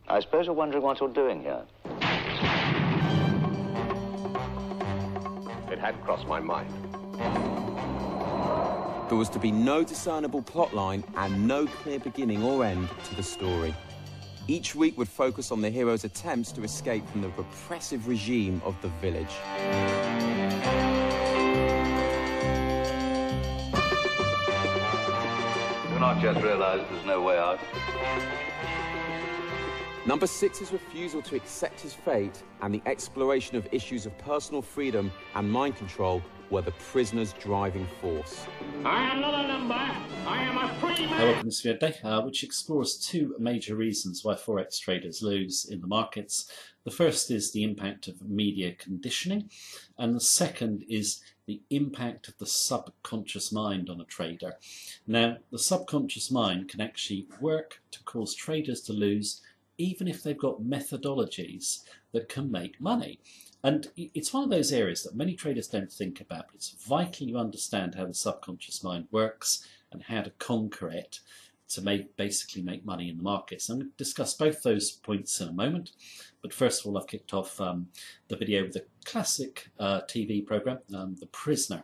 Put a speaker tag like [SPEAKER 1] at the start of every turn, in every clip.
[SPEAKER 1] I suppose you're wondering what you're doing here.
[SPEAKER 2] It had crossed my mind.
[SPEAKER 3] There was to be no discernible plotline and no clear beginning or end to the story. Each week would focus on the hero's attempts to escape from the repressive regime of the village.
[SPEAKER 1] You've not just realized there's no way out.
[SPEAKER 3] Number 6's refusal to accept his fate and the exploration of issues of personal freedom and mind control were the prisoner's driving force.
[SPEAKER 4] I am not a number. I am a free man.
[SPEAKER 5] Welcome to Video Day, which explores two major reasons why Forex traders lose in the markets. The first is the impact of media conditioning, and the second is the impact of the subconscious mind on a trader. Now, the subconscious mind can actually work to cause traders to lose even if they've got methodologies that can make money. And it's one of those areas that many traders don't think about, but it's vital you understand how the subconscious mind works and how to conquer it to basically make money in the markets. I'm going to discuss both those points in a moment, but first of all I've kicked off the video with a classic TV programme, The Prisoner.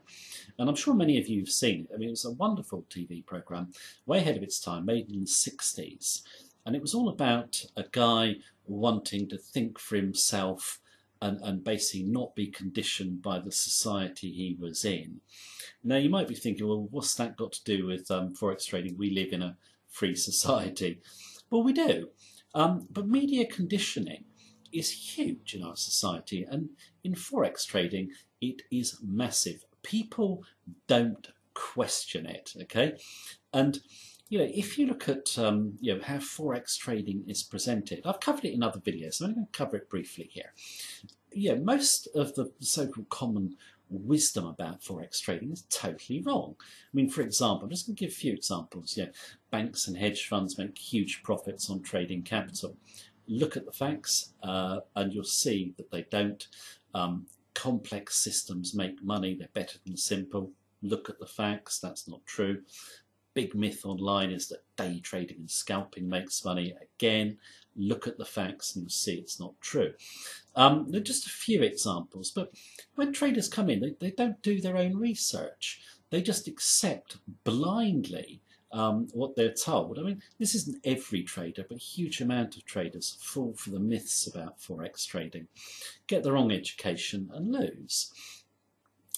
[SPEAKER 5] And I'm sure many of you have seen it. I mean, it was a wonderful TV programme, way ahead of its time, made in the 60s. And it was all about a guy wanting to think for himself and basically not be conditioned by the society he was in. Now you might be thinking, well, what's that got to do with Forex trading? We live in a free society. Well, we do. But media conditioning is huge in our society, and in Forex trading it is massive. People don't question it, okay? And you know, if you look at how Forex trading is presented, I've covered it in other videos, so I'm going to cover it briefly here. Yeah, most of the so-called common wisdom about Forex trading is totally wrong. I mean, for example, I'm just going to give a few examples. You know, banks and hedge funds make huge profits on trading capital. Look at the facts and you'll see that they don't. Complex systems make money, they're better than simple. Look at the facts, that's not true. Big myth online is that day trading and scalping makes money. Again, look at the facts and you'll see it's not true. There are just a few examples, but when traders come in, they don't do their own research. They just accept blindly what they're told. I mean, this isn't every trader, but a huge amount of traders fall for the myths about Forex trading, get the wrong education and lose.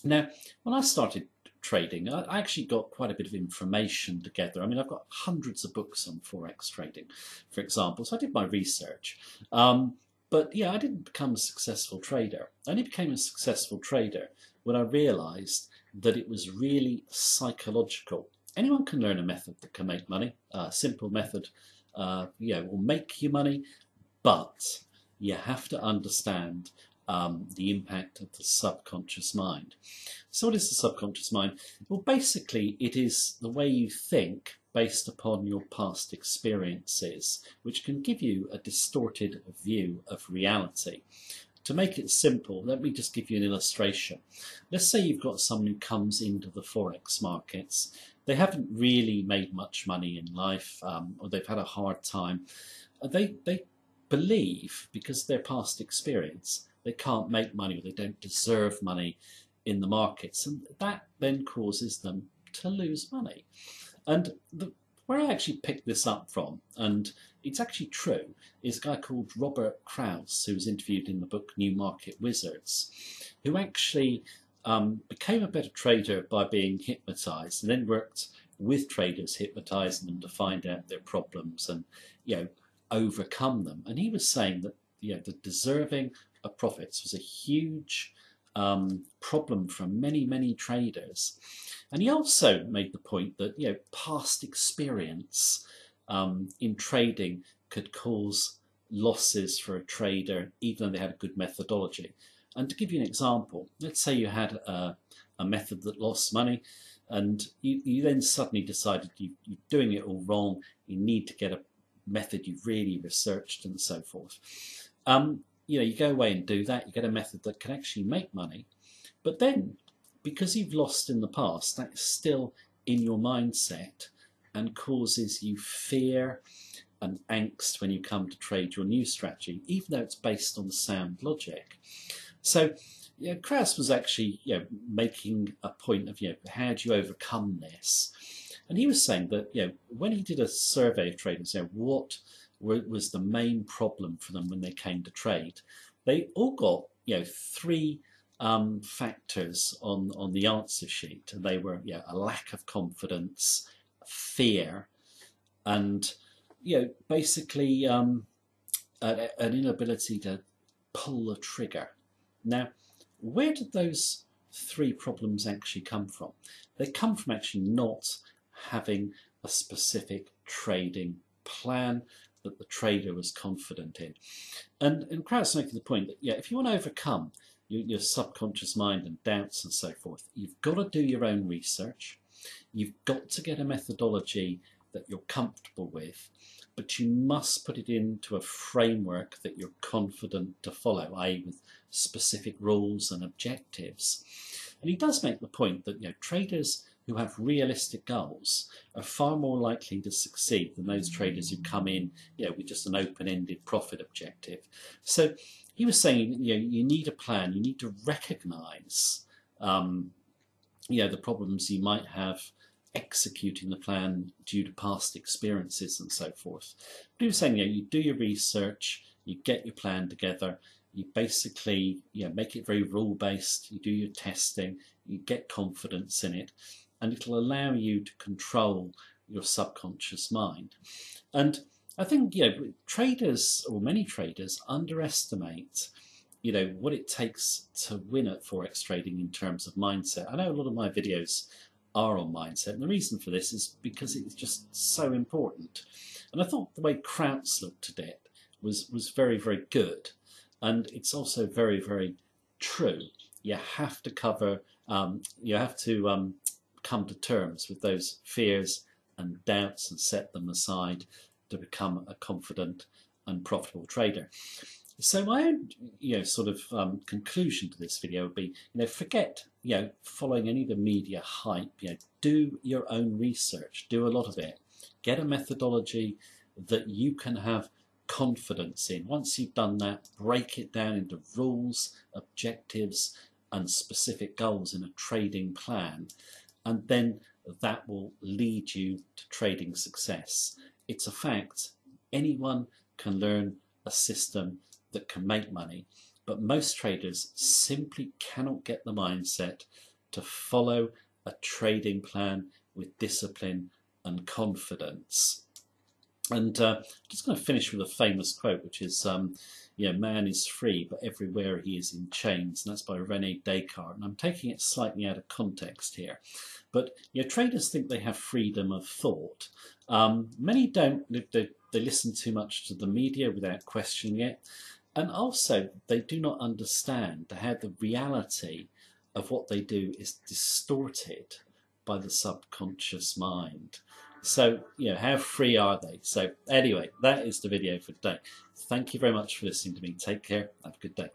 [SPEAKER 5] Now, when I started trading, I actually got quite a bit of information together. I mean, I've got hundreds of books on Forex trading, for example, so I did my research. But yeah, I didn't become a successful trader. I only became a successful trader when I realised that it was really psychological. Anyone can learn a method that can make money. A simple method will make you money, but you have to understand the impact of the subconscious mind. So what is the subconscious mind? Well, basically it is the way you think based upon your past experiences, which can give you a distorted view of reality. To make it simple, let me just give you an illustration. Let's say you've got someone who comes into the Forex markets. They haven't really made much money in life, or they've had a hard time. They believe, because of their past experience, they can't make money, or they don't deserve money in the markets, and that then causes them to lose money. And where I actually picked this up from, and it's actually true, is a guy called Robert Krause, who was interviewed in the book New Market Wizards, who actually became a better trader by being hypnotized, and then worked with traders, hypnotizing them to find out their problems and overcome them. And he was saying that the deserving of profits was a huge problem for many traders. And he also made the point that past experience in trading could cause losses for a trader even though they had a good methodology. And to give you an example, let's say you had a method that lost money, and you then suddenly decided you're doing it all wrong, you need to get a method you've really researched and so forth. You go away and do that, you get a method that can actually make money, but then because you've lost in the past, that's still in your mindset and causes you fear and angst when you come to trade your new strategy, even though it's based on sound logic. So Krauss was actually making a point of how do you overcome this, and he was saying that when he did a survey of traders, what was the main problem for them when they came to trade, they all got three factors on the answer sheet, and they were a lack of confidence, fear, and basically an inability to pull the trigger. Now, where did those three problems actually come from? They come from actually not having a specific trading plan that the trader was confident in. And Krauss making the point that if you want to overcome your subconscious mind and doubts and so forth, you've got to do your own research. You've got to get a methodology that you're comfortable with, but you must put it into a framework that you're confident to follow, i.e. with specific rules and objectives. And he does make the point that traders who have realistic goals are far more likely to succeed than those traders who come in with just an open-ended profit objective. So he was saying you need a plan, you need to recognise the problems you might have executing the plan due to past experiences and so forth. But he was saying you do your research, you get your plan together, you basically make it very rule-based, you do your testing, you get confidence in it, and it'll allow you to control your subconscious mind. And I think traders, or many traders, underestimate what it takes to win at Forex trading in terms of mindset. I know a lot of my videos are on mindset, and the reason for this is because it's just so important. And I thought the way Krauss looked at it was very, very good, and it's also very, very true. You have to cover, come to terms with those fears and doubts and set them aside to become a confident and profitable trader. So my own sort of conclusion to this video would be forget following any of the media hype. Do your own research, do a lot of it, get a methodology that you can have confidence in. Once you've done that, break it down into rules, objectives and specific goals in a trading plan, and then that will lead you to trading success. It's a fact, anyone can learn a system that can make money, but most traders simply cannot get the mindset to follow a trading plan with discipline and confidence. And just going to finish with a famous quote, which is man is free, but everywhere he is in chains, and that's by René Descartes. And I'm taking it slightly out of context here, but traders think they have freedom of thought. Many don't. They listen too much to the media without questioning it, and also they do not understand how the reality of what they do is distorted by the subconscious mind. So, how free are they? So anyway, that is the video for today. Thank you very much for listening to me. Take care. Have a good day.